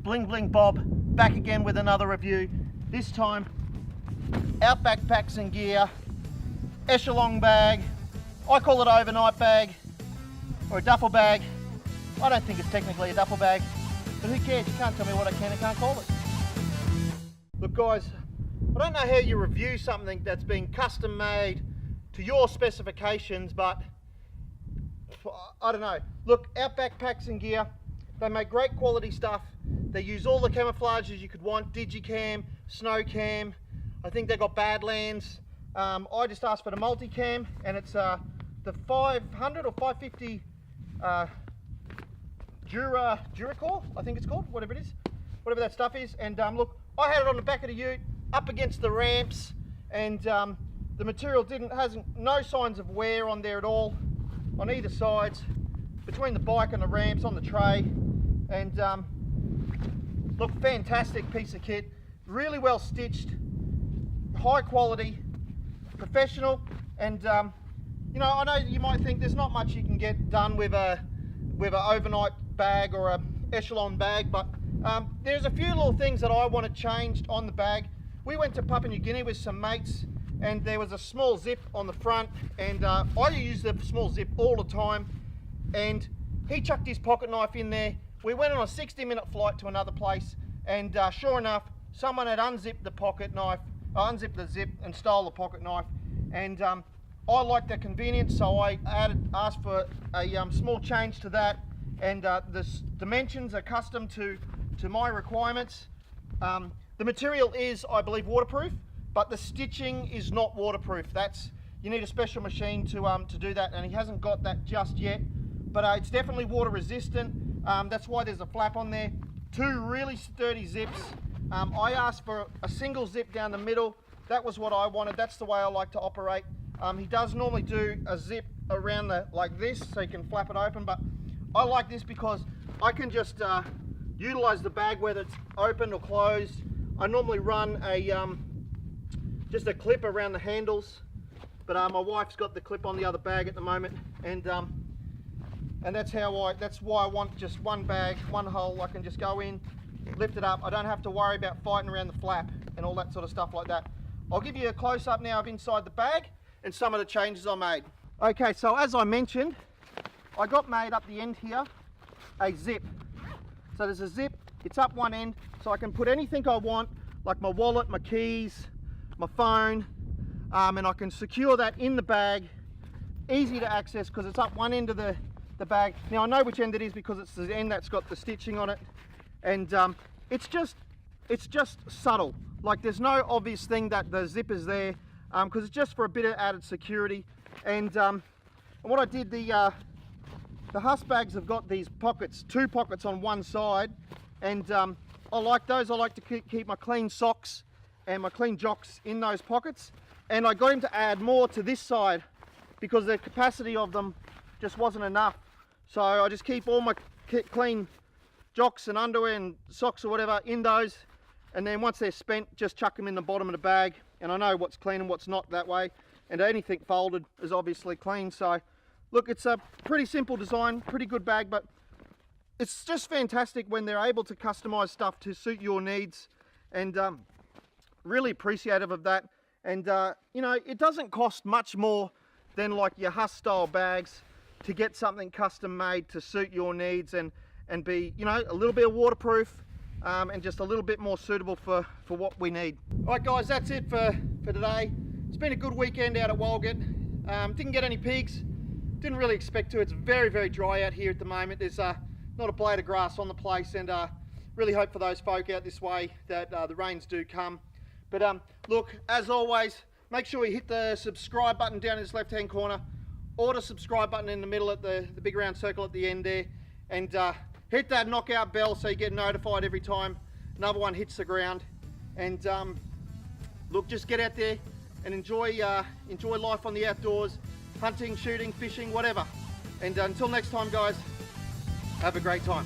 Bling Bling Bob, back again with another review. This time, out backpacks and gear, Echelon bag. I call it overnight bag, or a duffel bag. I don't think it's technically a duffel bag, but who cares? You can't tell me what I can and can't call it. Look guys, I don't know how you review something that's been custom made to your specifications, but I don't know. Look, out backpacks and gear, they make great quality stuff. They use all the camouflages you could want, digicam, snow cam. I think they got Badlands. I just asked for the multicam, and it's the 500 or 550 Duracore, I think it's called, whatever it is, whatever that stuff is. And look, I had it on the back of the ute, up against the ramps, and the material hasn't no signs of wear on there at all, on either sides, between the bike and the ramps, on the tray. And look, fantastic piece of kit, really well stitched, high quality, professional. And you know, I know you might think there's not much you can get done with an overnight bag or a Echelon bag, but there's a few little things that I wanted changed on the bag. We went to Papua New Guinea with some mates, and there was a small zip on the front, and I use the small zip all the time, and he chucked his pocket knife in there. We went on a 60-minute flight to another place, and sure enough, someone had unzipped the pocket knife, unzipped the zip and stole the pocket knife. And I like the convenience, so I asked for a small change to that. And the dimensions are custom to my requirements. The material is, I believe, waterproof, but the stitching is not waterproof. You need a special machine to do that, and he hasn't got that just yet. But it's definitely water resistant. That's why there's a flap on there. Two really sturdy zips. I asked for a single zip down the middle. That was what I wanted. That's the way I like to operate. He does normally do a zip around like this, so you can flap it open, but I like this because I can just utilize the bag whether it's open or closed. I normally run just a clip around the handles, but my wife's got the clip on the other bag at the moment, and that's why I want just one bag, one hole. I can just go in, lift it up. I don't have to worry about fighting around the flap and all that sort of stuff like that. I'll give you a close-up now of inside the bag and some of the changes I made. Okay, so as I mentioned, I got made up the end here a zip. So there's a zip, it's up one end, so I can put anything I want, like my wallet, my keys, my phone, and I can secure that in the bag, easy to access because it's up one end of the bag. Now I know which end it is because it's the end that's got the stitching on it, and it's just subtle. Like there's no obvious thing that the zip is there, because it's just for a bit of added security. And what I did, the Huss bags have got these pockets, two pockets on one side, and I like those. I like to keep my clean socks and my clean jocks in those pockets. And I got him to add more to this side because the capacity of them just wasn't enough. So I just keep all my clean jocks and underwear and socks or whatever in those, and then once they're spent, just chuck them in the bottom of the bag, and I know what's clean and what's not that way, and anything folded is obviously clean. So look, it's a pretty simple design, pretty good bag, but it's just fantastic when they're able to customize stuff to suit your needs, and really appreciative of that. And you know, it doesn't cost much more than like your Huss style bags to get something custom made to suit your needs and be, you know, a little bit of waterproof, and just a little bit more suitable for what we need. All right guys, that's it for today. It's been a good weekend out at Walgett. Didn't get any pigs, didn't really expect to. It's very, very dry out here at the moment. There's not a blade of grass on the place, and really hope for those folk out this way that the rains do come. But look, as always, make sure you hit the subscribe button down in this left hand corner, or the subscribe button in the middle at the big round circle at the end there, and hit that knockout bell so you get notified every time another one hits the ground. And look, just get out there and enjoy life on the outdoors, hunting, shooting, fishing, whatever. And until next time guys, have a great time.